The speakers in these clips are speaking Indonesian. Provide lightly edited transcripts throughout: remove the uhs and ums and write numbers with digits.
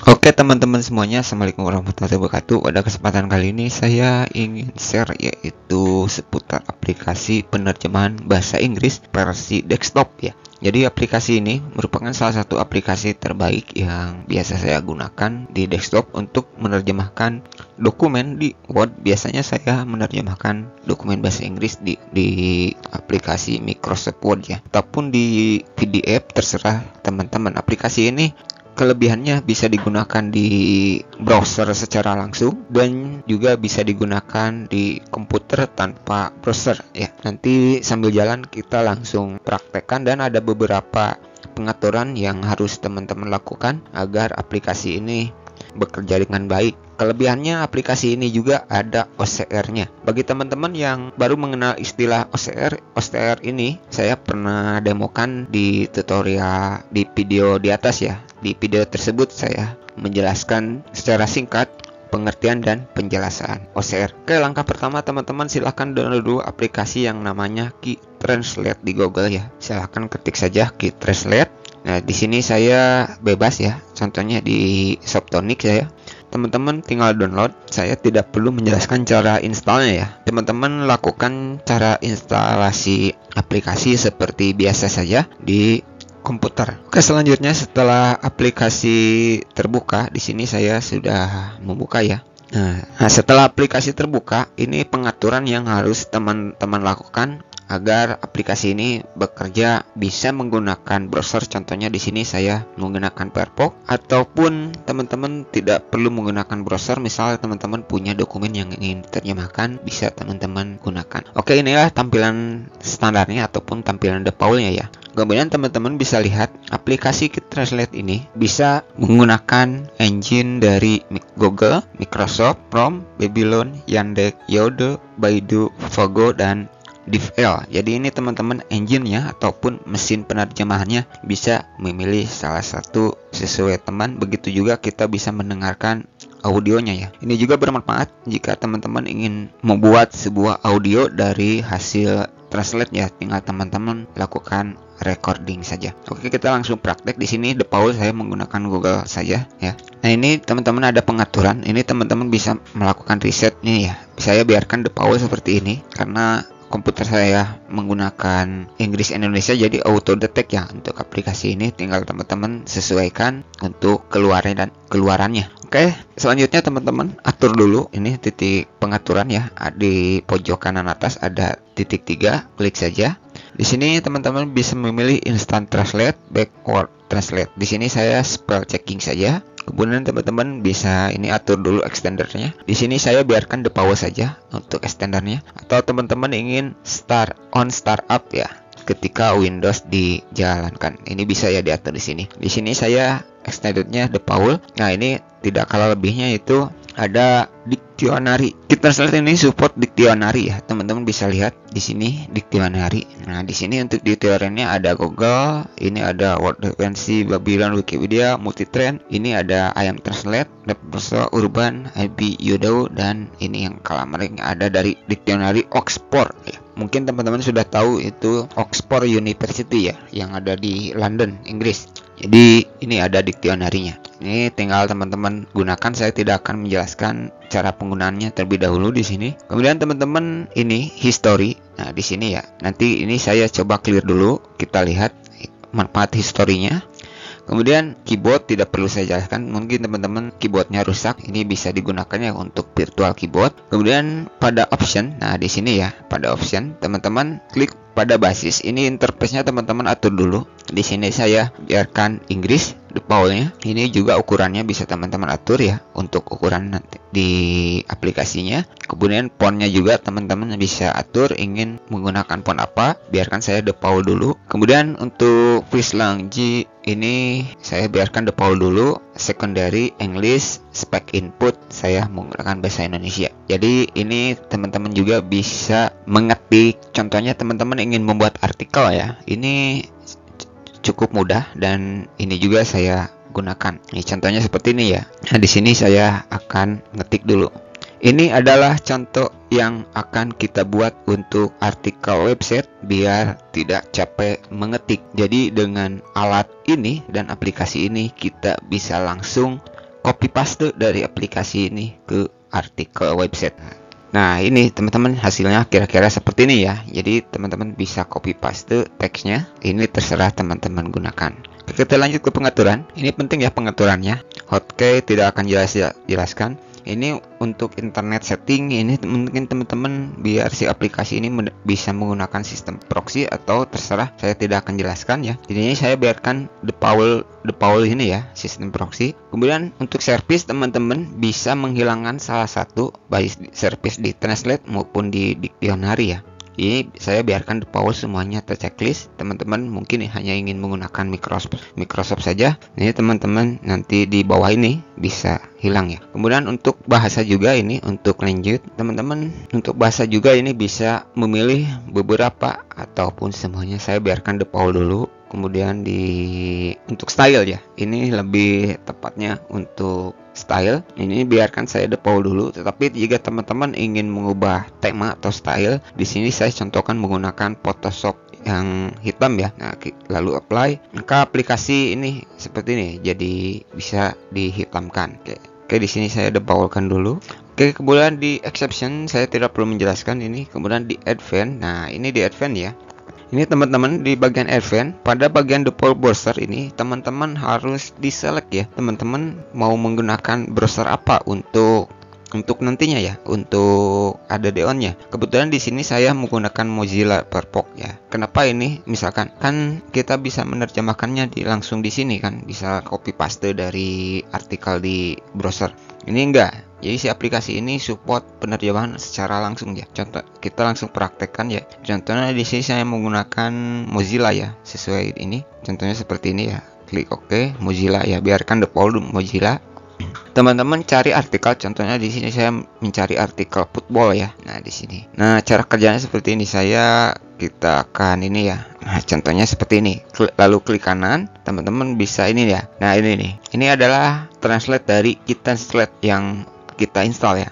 Oke teman-teman semuanya, Assalamualaikum warahmatullahi wabarakatuh. Pada kesempatan kali ini saya ingin share yaitu seputar aplikasi penerjemahan bahasa Inggris versi desktop ya. Jadi aplikasi ini merupakan salah satu aplikasi terbaik yang biasa saya gunakan di desktop untuk menerjemahkan dokumen di Word. Biasanya saya menerjemahkan dokumen bahasa Inggris di aplikasi Microsoft Word ya, ataupun di PDF, terserah teman-teman. Aplikasi ini kelebihannya bisa digunakan di browser secara langsung dan juga bisa digunakan di komputer tanpa browser ya. Nanti sambil jalan kita langsung praktekkan, dan ada beberapa pengaturan yang harus teman-teman lakukan agar aplikasi ini bekerja dengan baik. Kelebihannya aplikasi ini juga ada OCR-nya. Bagi teman-teman yang baru mengenal istilah OCR ini saya pernah demokan di tutorial di video di atas ya. Di video tersebut saya menjelaskan secara singkat pengertian dan penjelasan OCR. Oke, langkah pertama teman-teman silahkan download dulu aplikasi yang namanya Key Translate di Google ya. Silahkan ketik saja Key Translate. Nah, di sini saya bebas ya. Contohnya di Softonic saya. Teman-teman tinggal download. Saya tidak perlu menjelaskan cara installnya ya. Teman-teman lakukan cara instalasi aplikasi seperti biasa saja di komputer. Oke, selanjutnya setelah aplikasi terbuka, di sini saya sudah membuka ya. Nah, setelah aplikasi terbuka, ini pengaturan yang harus teman-teman lakukan agar aplikasi ini bekerja bisa menggunakan browser. Contohnya di sini saya menggunakan Firefox, ataupun teman-teman tidak perlu menggunakan browser. Misal teman-teman punya dokumen yang ingin diterjemahkan, bisa teman-teman gunakan. Oke, inilah tampilan standarnya ataupun tampilan defaultnya ya. Kemudian teman-teman bisa lihat aplikasi Key Translate ini bisa menggunakan engine dari Google, Microsoft, Chrome, Babylon, Yandex, Yodel, Baidu, Vago, dan DeepL. Jadi ini teman-teman engine-nya ataupun mesin penerjemahannya bisa memilih salah satu sesuai teman. Begitu juga kita bisa mendengarkan audionya ya. Ini juga bermanfaat jika teman-teman ingin membuat sebuah audio dari hasil translate ya. Tinggal teman-teman lakukan recording saja. Oke, kita langsung praktek. Di sini default saya menggunakan Google saja ya. Nah, ini teman-teman ada pengaturan. Ini teman-teman bisa melakukan reset nih ya. Saya biarkan default seperti ini karena komputer saya menggunakan Inggris Indonesia, jadi auto detect ya. Untuk aplikasi ini tinggal teman-teman sesuaikan untuk keluarannya. Oke, selanjutnya teman-teman atur dulu ini titik pengaturan ya. Di pojok kanan atas ada titik 3, klik saja. Di sini teman-teman bisa memilih Instant Translate, Backward Translate. Di sini saya spell checking saja. Kemudian teman-teman bisa ini atur dulu extendernya. Di sini saya biarkan default saja untuk extendernya. Atau teman-teman ingin startup ya, ketika Windows dijalankan. Ini bisa ya diatur di sini. Di sini saya extendernya default. Nah, ini tidak kalah lebihnya itu ada dictionary. Key Translate ini support dictionary ya. Teman-teman bisa lihat di sini dictionary. Nah, di sini untuk dictionary-nya ada Google, ini ada Word Documentation, Babylon, Wikipedia, Multitrend, ini ada IM Translate, Webverso, Urban, IB, Yodel, dan ini yang kalamarnya ada dari dictionary Oxford ya. Mungkin teman-teman sudah tahu itu Oxford University ya, yang ada di London, Inggris. Jadi ini ada dictionary-nya. Ini tinggal teman-teman gunakan. Saya tidak akan menjelaskan cara penggunaannya terlebih dahulu di sini. Kemudian teman-teman ini history. Nah, di sini ya. Nanti ini saya coba clear dulu. Kita lihat manfaat historinya. Kemudian keyboard tidak perlu saya jelaskan. Mungkin teman-teman keyboardnya rusak. Ini bisa digunakannya untuk virtual keyboard. Kemudian pada option. Nah, di sini ya, pada option teman-teman klik pada basis. Ini interface-nya teman-teman atur dulu. Di sini saya biarkan Inggris default-nya. Ini juga ukurannya bisa teman-teman atur ya untuk ukuran nanti di aplikasinya. Kemudian font-nya juga teman-teman bisa atur ingin menggunakan font apa. Biarkan saya default dulu. Kemudian untuk voice language ini saya biarkan default dulu. Secondary English, spec input saya menggunakan bahasa Indonesia. Jadi ini teman-teman juga bisa mengetik. Contohnya teman-teman ingin membuat artikel ya. Ini cukup mudah dan ini juga saya gunakan. Ini contohnya seperti ini ya. Nah, di sini saya akan ngetik dulu. Ini adalah contoh yang akan kita buat untuk artikel website biar tidak capek mengetik. Jadi dengan alat ini dan aplikasi ini kita bisa langsung copy paste dari aplikasi ini ke artikel website. Nah, ini teman-teman hasilnya kira-kira seperti ini ya. Jadi teman-teman bisa copy paste teksnya. Ini terserah teman-teman gunakan. Kita lanjut ke pengaturan. Ini penting ya pengaturannya. Hotkey tidak akan jelaskan. Ini untuk internet setting, ini mungkin teman-teman biar si aplikasi ini bisa menggunakan sistem proxy atau terserah, saya tidak akan jelaskan ya. Jadi saya biarkan default ini ya, sistem proxy. Kemudian untuk service, teman-teman bisa menghilangkan salah satu baik service di translate maupun di dictionary ya. Ini saya biarkan default semuanya terchecklist. Teman-teman mungkin hanya ingin menggunakan Microsoft saja. Ini teman-teman nanti di bawah ini bisa hilang ya. Kemudian untuk bahasa juga ini untuk lanjut. Teman-teman untuk bahasa juga ini bisa memilih beberapa ataupun semuanya. Saya biarkan default dulu. Kemudian untuk style ya. Ini lebih tepatnya untuk style. Ini biarkan saya default dulu. Tetapi jika teman-teman ingin mengubah tema atau style, di sini saya contohkan menggunakan Photoshop yang hitam ya. Nah, lalu apply. Maka aplikasi ini seperti ini. Jadi bisa dihitamkan. Oke, di sini saya defaultkan dulu. Oke, kemudian di exception saya tidak perlu menjelaskan ini. Kemudian di advanced. Nah, ini di advanced ya. Ini teman-teman di bagian advanced, pada bagian default browser ini teman-teman harus diselect ya. Teman-teman mau menggunakan browser apa untuk nantinya ya, untuk ada DON-nya. Kebetulan di sini saya menggunakan Mozilla Firefox ya. Kenapa ini? Misalkan kan kita bisa menerjemahkannya langsung di sini kan, bisa copy paste dari artikel di browser. Ini enggak. Jadi si aplikasi ini support penerjemahan secara langsung ya. Contoh kita langsung praktekkan ya. Contohnya di sini saya menggunakan Mozilla ya, sesuai ini. Contohnya seperti ini ya. Klik OK, Mozilla ya. Biarkan default Mozilla. Teman-teman cari artikel, contohnya di sini saya mencari artikel football ya. Nah, di sini. Nah, cara kerjanya seperti ini. Kita akan ini ya. Nah, contohnya seperti ini. Lalu klik kanan, teman-teman bisa ini ya. Nah, ini nih. Ini adalah translate dari KiTranslate yang kita install ya.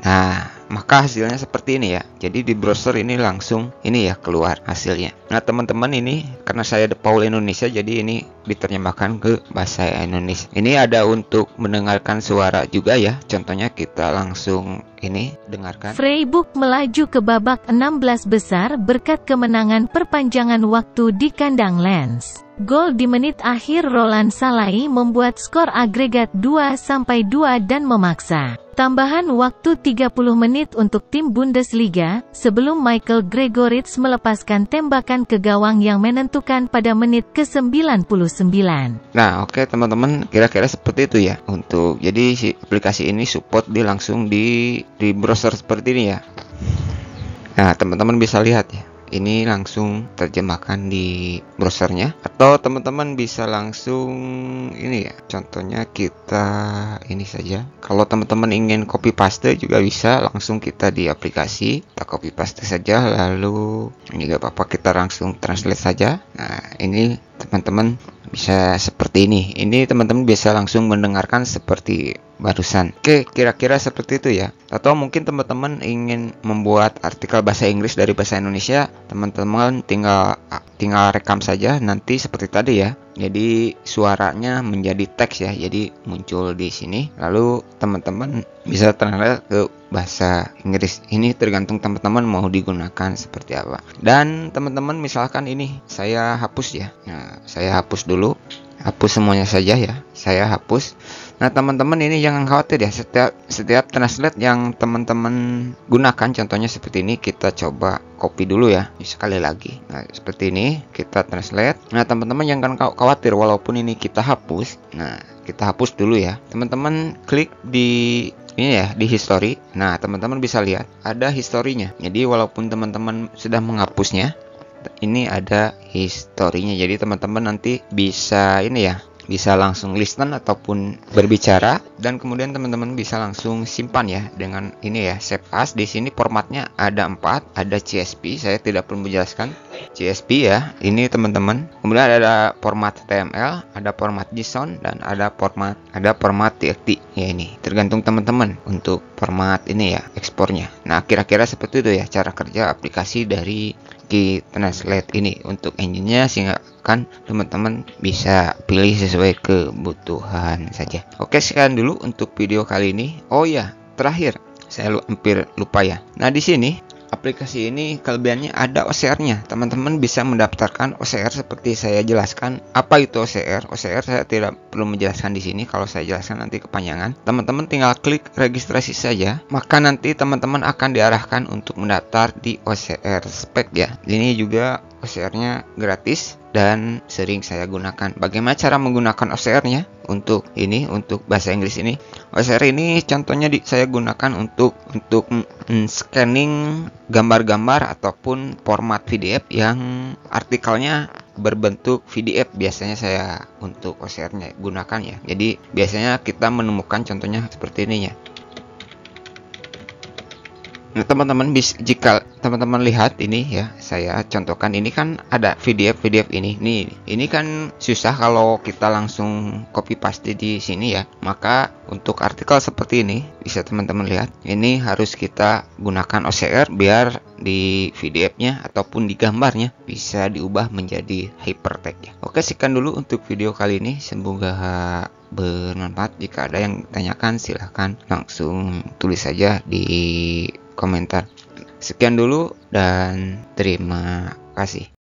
Nah, maka hasilnya seperti ini ya. Jadi di browser ini langsung ini ya keluar hasilnya. Nah, teman-teman ini karena saya default Indonesia, jadi ini diterjemahkan ke bahasa Indonesia. Ini ada untuk mendengarkan suara juga ya. Contohnya kita langsung ini dengarkan. Freiburg melaju ke babak 16 besar berkat kemenangan perpanjangan waktu di kandang Lens. Gol di menit akhir Roland Salai membuat skor agregat 2-2 dan memaksa tambahan waktu 30 menit untuk tim Bundesliga, sebelum Michael Gregoritsch melepaskan tembakan ke gawang yang menentukan pada menit ke-99. Nah, oke teman-teman, kira-kira seperti itu ya. Jadi si aplikasi ini support langsung di browser seperti ini ya. Nah, teman-teman bisa lihat ya. Ini langsung terjemahkan di browsernya, atau teman-teman bisa langsung ini ya. Contohnya kita ini saja. Kalau teman-teman ingin copy paste juga bisa langsung kita di aplikasi, kita copy paste saja, lalu ini gak apa-apa, kita langsung translate saja. Nah, ini teman-teman bisa seperti ini. Ini teman-teman bisa langsung mendengarkan seperti barusan. Oke, kira-kira seperti itu ya. Atau mungkin teman-teman ingin membuat artikel bahasa Inggris dari bahasa Indonesia, teman-teman tinggal rekam saja nanti seperti tadi ya. Jadi suaranya menjadi teks ya. Jadi muncul di sini. Lalu teman-teman bisa translate ke bahasa Inggris. Ini tergantung teman-teman mau digunakan seperti apa. Dan teman-teman misalkan ini saya hapus ya. Nah, saya hapus dulu. Hapus semuanya saja ya. Saya hapus. Nah, teman-teman ini jangan khawatir ya, setiap translate yang teman-teman gunakan, contohnya seperti ini, kita coba copy dulu ya, sekali lagi. Nah, seperti ini kita translate. Nah, teman-teman jangan khawatir walaupun ini kita hapus. Nah, kita hapus dulu ya. Teman-teman klik di ini ya, di history. Nah, teman-teman bisa lihat ada historinya. Jadi walaupun teman-teman sudah menghapusnya, ini ada historinya. Jadi teman-teman nanti bisa ini ya, bisa langsung listen ataupun berbicara, dan kemudian teman-teman bisa langsung simpan ya dengan ini ya, save as. Di sini formatnya ada 4, ada CSV, saya tidak perlu menjelaskan CSV ya. Ini teman-teman. Kemudian ada format HTML, ada format JSON, dan ada format TXT. Ya, ini tergantung teman-teman untuk format ini ya, ekspornya. Nah, kira-kira seperti itu ya cara kerja aplikasi dari Key Translate ini untuk engine-nya, sehingga kan teman-teman bisa pilih sesuai kebutuhan saja. Oke, sekian dulu untuk video kali ini. Oh ya, terakhir saya hampir lupa ya. Nah, di sini aplikasi ini kelebihannya ada OCR-nya. Teman-teman bisa mendaftarkan OCR seperti saya jelaskan. Apa itu OCR? OCR saya tidak perlu menjelaskan di sini. Kalau saya jelaskan nanti kepanjangan. Teman-teman tinggal klik registrasi saja, maka nanti teman-teman akan diarahkan untuk mendaftar di OCR Spek ya. Ini juga OCR-nya gratis dan sering saya gunakan. Bagaimana cara menggunakan OCR-nya? Untuk bahasa Inggris ini, OCR ini contohnya saya gunakan untuk scanning gambar-gambar ataupun format PDF yang artikelnya berbentuk PDF. Biasanya saya untuk OCR-nya gunakan ya. Jadi biasanya kita menemukan contohnya seperti ini ya. Nah, teman-teman jika teman-teman lihat ini ya, saya contohkan ini kan ada PDF ini. Nih, ini kan susah kalau kita langsung copy paste di sini ya. Maka untuk artikel seperti ini bisa teman-teman lihat. Ini harus kita gunakan OCR biar di PDF-nya ataupun di gambarnya bisa diubah menjadi hypertext ya. Oke, sekian dulu untuk video kali ini. Semoga bermanfaat. Jika ada yang ditanyakan silahkan langsung tulis saja di komentar. Sekian dulu dan terima kasih.